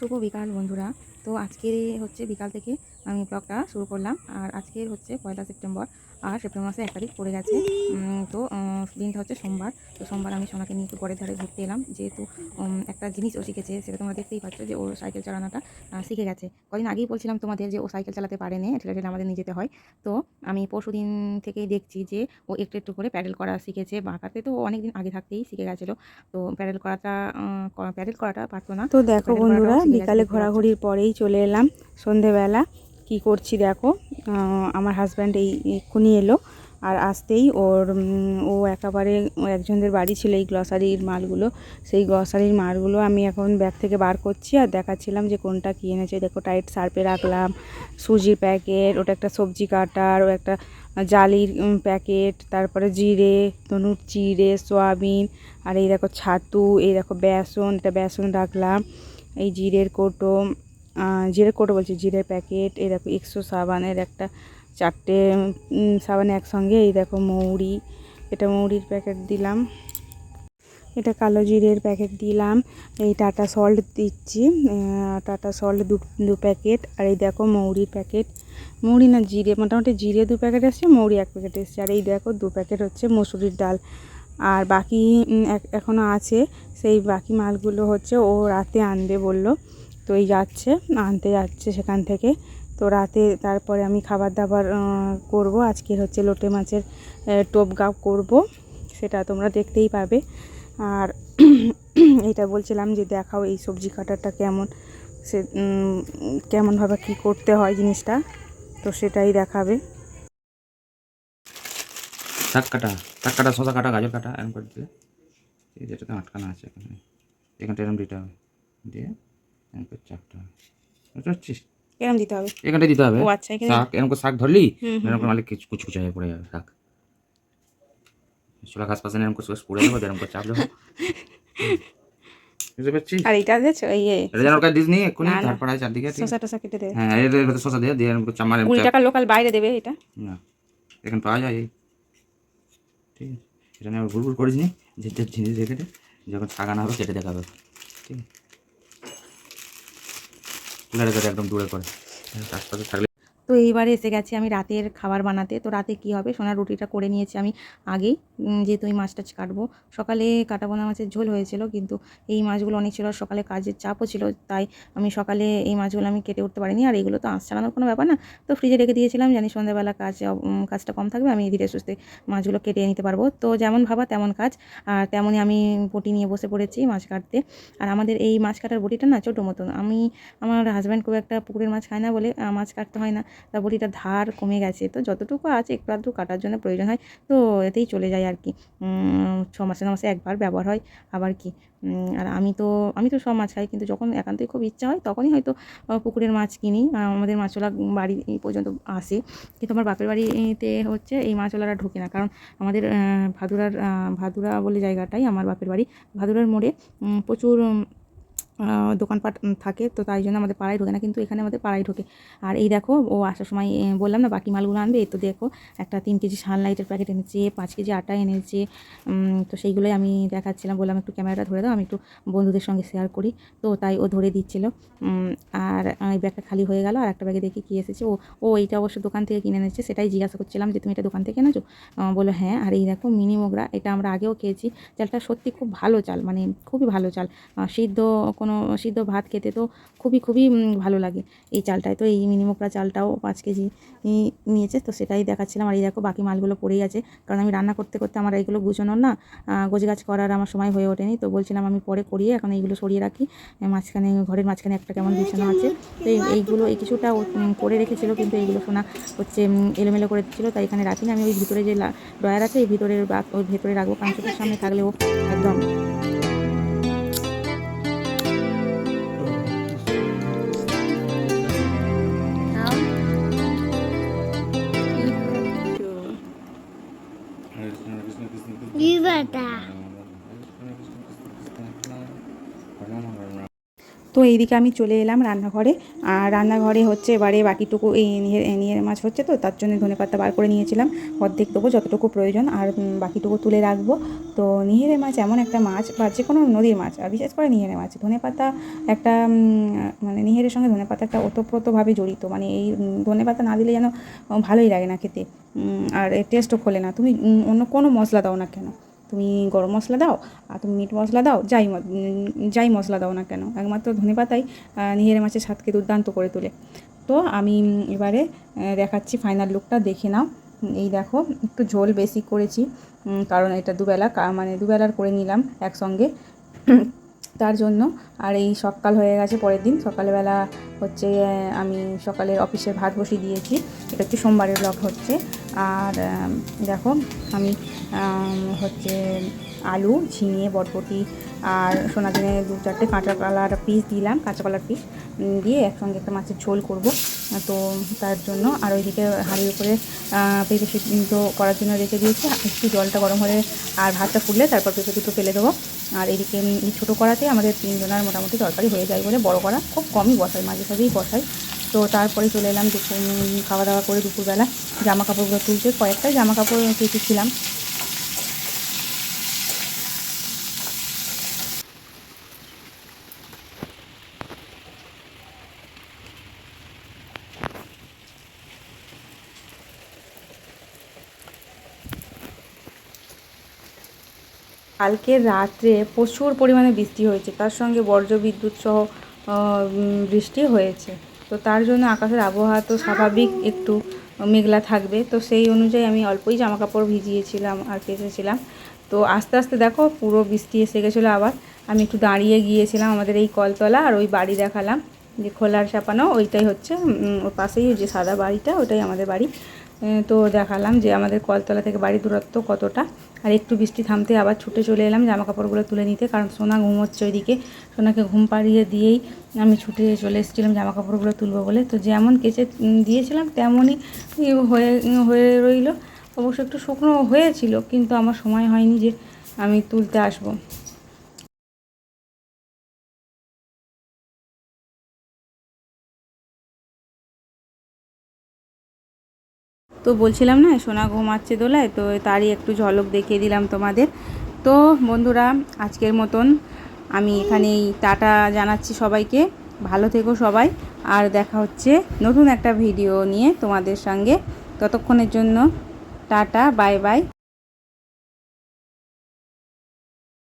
শুভ বিকাল বন্ধুরা। তো আজকের হচ্ছে বিকাল থেকে আমি ব্লগটা শুরু করলাম। আর আজকের হচ্ছে 1 সেপ্টেম্বর, আর সেপ্টেম্বর মাসে 1 তারিখ পড়ে গেছে। তো দিনটা হচ্ছে সোমবার। তো সোমবার আমি সোনাকে নিয়ে একটু ঘরের ধারে ঘুরতে এলাম, যেহেতু একটা জিনিস ও শিখেছে, সেটা তোমরা দেখতেই পাচ্ছ যে ও সাইকেল চালানোটা শিখে গেছে। কদিন আগেই বলছিলাম তোমাদের যে ও সাইকেল চালাতে পারেনি, ঠেলে ঠেলে আমাদের নিয়ে যেতে হয়। তো আমি পরশু দিন থেকেই দেখছি যে ও একটু একটু করে প্যাডেল করা শিখেছে। বাঁকাতে তো অনেক দিন আগে থাকতেই শিখে গেছিলো। তো প্যাডেল করাটা পারতো না। তো দেখো বন্ধুরা, বিকালে ঘোরাঘুরির পরেই চলে এলাম সন্ধেবেলা। কি করছি দেখো, আমার হাজব্যান্ড এক্ষুনি এলো। আর আসতেই ও একেবারে একজনদের বাড়ি ছিল এই গ্লসারির মালগুলো, সেই গ্লসারির মালগুলো আমি এখন ব্যাগ থেকে বার করছি আর দেখাচ্ছিলাম যে কোনটা কী এনেছে। দেখো টাইট সার্পে রাখলাম, সুজির প্যাকেট, ওটা একটা সবজি কাটার, ও একটা জালির প্যাকেট, তারপরে জিরে, ধনুর জিরে, সয়াবিন, আর এই দেখো ছাতু, এই দেখো বেসন, এটা বেসন রাখলাম, এই জিরের কৌটো বলছি, জিরের প্যাকেট, এই দেখো 100 সাবানের একটা 4টে সাবান একসঙ্গে, এই দেখো মৌরি, এটা মৌরির প্যাকেট দিলাম, এটা কালো জিরের প্যাকেট দিলাম, এই টাটা সল্ট দিচ্ছি, টাটা সল্ট দু প্যাকেট, আর এই দেখো মৌরির প্যাকেট, মৌরি না জিরে, মোটামুটি জিরে 2 প্যাকেট এসছে, মৌরি 1 প্যাকেট এসছে, আর এই দেখো 2 প্যাকেট হচ্ছে মসুরির ডাল। আর বাকি এখনও আছে, সেই বাকি মালগুলো হচ্ছে ও রাতে আনবে বললো। তো এই আনতে যাচ্ছে সেখান থেকে। তো রাতে তারপরে আমি খাবার দাবার করব। আজকে হচ্ছে লোটে মাছের টোপগাঁও করব, সেটা তোমরা দেখতেই পাবে। আর এইটা বলছিলাম যে দেখাও এই সবজি কাটাটা কেমন, সে কেমনভাবে কী করতে হয় জিনিসটা, তো সেটাই দেখাবে। শাক কাটা শসা কাটা, গাজর কাটা, এরকম করে দিলে যেটাতে আটকানো আছে এখানটা এরকম দিতে হবে, দিয়ে এরকম করে চাপতে হবে, বুঝতে পারছিস? এরকম দিতে হবে, এখানটাই দিতে হবে। ও আচ্ছা, শাক এরকম করে শাক ধরলি, এরকম করে মালিক কুচকুচ হয়ে পড়ে যাবে শাক, ছোলা ঘাস পাশে এরকম করে পড়ে যাবো, এরকম করে চাপ দেবো, বুঝতে পারছিস? আর এটা আছে এটা যেন ওটা দিস নি এক্ষুনি, তারপর আছে চারদিকে, শসা টসা কেটে দেবে। হ্যাঁ এটা শসা দিয়ে এরকম করে চামার 20 টাকা লোকাল বাইরে দেবে এটা, না এখন পাওয়া যায়, ঠিক আছে? এটা নিয়ে ভুল করিস নি, যেটা জিনিস রেখে দে, যখন সাগানো হবে সেটা দেখাবে, ঠিক আছে? তুলে রেখে একদম দূরে করে, আশপাশে থাকলে। তো এইবারে এসে গেছি আমি রাতের খাবার বানাতে। তো রাতে কি হবে, সোনার রুটিটা করে নিয়েছি আমি আগেই, যেহেতু এই মাছটা কাটবো। সকালে কাটাপোনা মাছের ঝোল হয়েছিল, কিন্তু এই মাছগুলো অনেক ছিল, সকালে কাজের চাপও ছিল, তাই আমি সকালে এই মাছগুলো আমি কেটে উঠতে পারিনি। আর এগুলো তো আঁশ চালানোর কোনো ব্যাপার না, তো ফ্রিজে রেখে দিয়েছিলাম, জানি সন্ধ্যাবেলা কাজটা কম থাকবে, আমি ধীরে সুস্থে মাছগুলো কেটে নিতে পারবো। তো যেমন ভাবা তেমন কাজ, আর তেমনই আমি বটি নিয়ে বসে পড়েছি মাছ কাটতে। আর আমাদের এই মাছ কাটার বটিটা না ছোটো মতন, আমার হাজব্যান্ড খুব একটা পুকুরের মাছ খায় না বলে মাছ কাটতে হয় না, তা বটিটা ধার কমে গেছে, তো যতটুকু আছে একটু আধটু কাটার জন্য প্রয়োজন হয়, তো এতেই চলে যায় আর কি। 6 মাসে 9 মাসে একবার ব্যবহার হয়, আবার কি। আর আমি তো সব মাছ খাই, কিন্তু যখন একান্তই খুব ইচ্ছা হয় তখনই হয়তো পুকুরের মাছ কিনি। আমাদের মাছওয়ালা বাড়ি পর্যন্ত আসে, কিন্তু আমার বাপের বাড়িতে হচ্ছে এই মাছওয়ালারা ঢোকে না, কারণ আমাদের ভাদুরা বলে জায়গাটাই আমার বাপের বাড়ি। ভাদুরার মোড়ে প্রচুর দোকানপাট থাকে, তো তাই জন্য আমাদের পাড়ায় ঢোকে না, কিন্তু এখানে আমাদের পাড়ায় ঢোকে। আর এই দেখো ও আসার সময় বললাম না বাকি মালগুলো আনবে, তো দেখো একটা 3 কেজি সানলাইটের প্যাকেট এনেছে, 5 কেজি আটা এনেছে। তো সেইগুলোই আমি দেখাচ্ছিলাম, বললাম একটু ক্যামেরাটা ধরে দাও, আমি একটু বন্ধুদের সঙ্গে শেয়ার করি, তো তাই ও ধরে দিচ্ছিল। আর এই ব্যাগটা খালি হয়ে গেল, আর একটা ব্যাগে দেখি কী এসেছে। ও এইটা অবশ্য দোকান থেকে কিনে এনেছে, সেটাই জিজ্ঞাসা করছিলাম যে তুমি এটা দোকান থেকে এনেছো, বললো হ্যাঁ। আর এই দেখো মিনি মোগরা, এটা আমরা আগেও খেয়েছি, চালটা সত্যি খুব ভালো চাল, মানে খুবই ভালো চাল, সিদ্ধ ভাত খেতে তো খুবই খুবই ভালো লাগে এই চালটায়। তো এই মিনি মোগরা চালটাও 5 কেজি নিয়েছে, তো সেটাই দেখাচ্ছিলাম। আর এই দেখো বাকি মালগুলো পড়েই আছে, কারণ আমি রান্না করতে করতে আমার এইগুলো গুছানোর না, গোছগাছ করার আমার সময় হয়ে ওঠেনি, তো বলছিলাম আমি পরে করিয়ে এখন এইগুলো সরিয়ে রাখি। ঘরের মাঝখানে একটা কেমন বিছানো আছে, তো এইগুলো কিছুটা করে রেখেছিল, কিন্তু এইগুলো সোনা হচ্ছে এলোমেলো করে দিচ্ছিলো, তাই এখানে রাখিনি আমি। ওই ভিতরে যে ড্রয়ার আছে, ওই ভেতরে রাখবো, কারণ চোখের সামনে থাকলেও একদম তো এইদিকে আমি চলে এলাম রান্নাঘরে, আর রান্নাঘরে হচ্ছে এবারে বাকিটুকু এই নিহেরে মাছ হচ্ছে, তো তার জন্য ধনেপাতা বার করে নিয়েছিলাম, অর্ধেক দেবো যতটুকু প্রয়োজন, আর বাকিটুকু তুলে রাখবো। তো নিহেরে মাছ এমন একটা মাছ, বা যে কোনো নদীর মাছ, আর বিশেষ করে নিহেরে মাছ, ধনেপাতা একটা মানে নিহেরের সঙ্গে ধনেপাতা একটা ওতপ্রোতভাবে জড়িত, মানে এই ধনেপাতা না দিলে যেন ভালোই লাগে না খেতে, আর এর টেস্টও খোলে না। তুমি অন্য কোনো মশলা দাও না কেন, তুমি গরম মশলা দাও আর তুমি মিট মশলা দাও, যাই মশলা দাও না কেন, একমাত্র ধনেপাতাই নিহেরে মাছের স্বাদকে দুর্দান্ত করে তোলে। তো আমি এবারে দেখাচ্ছি ফাইনাল লুকটা, দেখে নাও। এই দেখো, একটু ঝোল বেশি করেছি, কারণ এটা দুবেলার করে নিলাম একসঙ্গে, তার জন্য। আর এই সকাল হয়ে গেছে, পরের দিন সকালবেলা হচ্ছে আমি সকালের অফিসের ভাত বসিয়ে দিয়েছি, এটা হচ্ছে সোমবারের ব্লগ হচ্ছে। আর দেখো আমি হচ্ছে আলু, ঝিঙে, বরবটি আর সোনাঝিনে 2-4টে কাঁচা কলার পিস দিলাম, কাঁচা কলার পিস দিয়ে একসঙ্গে একটা মাছের ঝোল করব, তো তার জন্য। আর ওইদিকে হাঁড়ির উপরে পেঁপে সিদ্ধ করার জন্য রেখে দিয়েছি, একটু জলটা গরম হলে আর ভাতটা ফুটলে তারপর পেঁপে দুটো ফেলে দেবো। আর এদিকে এই ছোটো কড়াতে আমাদের 3 জনের মোটামুটি তরকারি হয়ে যায় বলে বড় কড়া খুব কমই বসাই, মাঝে সাঝেই বসাই। তো তারপরে চলে এলাম খাওয়া দাওয়া করে দুপুরবেলা জামা কাপড়গুলো তুলতে, কয়েকটা জামা কাপড় কেচেছিলাম। কালকে রাত্রে প্রচুর পরিমাণে বৃষ্টি হয়েছে, তার সঙ্গে বজ্রবিদ্যুৎ সহ বৃষ্টি হয়েছে। তো তার জন্য আকাশের আবহাওয়া তো স্বাভাবিক একটু মেঘলা থাকবে, তো সেই অনুযায়ী আমি অল্পই জামাকাপড় ভিজিয়েছিলাম আর কেচেছিলাম। তো আস্তে আস্তে দেখো পুরো বৃষ্টি এসে গেছিলো আবার। আমি একটু দাঁড়িয়ে গিয়েছিলাম আমাদের এই কলতলা, আর ওই বাড়ি দেখালাম যে খোলার চাপানো, ওইটাই হচ্ছে ওর পাশেই যে সাদা বাড়িটা, ওটাই আমাদের বাড়ি। তো দেখালাম যে আমাদের কলতলা থেকে বাড়ির দূরত্ব কতটা। আর একটু বৃষ্টি থামতে আবার ছুটে চলে এলাম জামা কাপড়গুলো তুলে নিতে, কারণ সোনা ঘুমোচ্ছে ওইদিকে। সোনাকে ঘুম পাড়িয়ে দিয়েই আমি ছুটে চলে এসেছিলাম জামা কাপড়গুলো তুলবো বলে। তো যেমন কেচে দিয়েছিলাম তেমনই হয়ে রইল, অবশ্য একটু শুকনো হয়েছিল, কিন্তু আমার সময় হয়নি যে আমি তুলতে আসবো। তো বলছিলাম না সোনা ঘুমাচ্ছে দোলায়, তো তারই একটু ঝলক দেখিয়ে দিলাম তোমাদের। তো বন্ধুরা, আজকের মতন আমি এখানেই টাটা জানাচ্ছি সবাইকে, ভালো থেকো সবাই, আর দেখা হচ্ছে নতুন একটা ভিডিও নিয়ে তোমাদের সঙ্গে। ততক্ষণের জন্য টাটা, বাই বাই।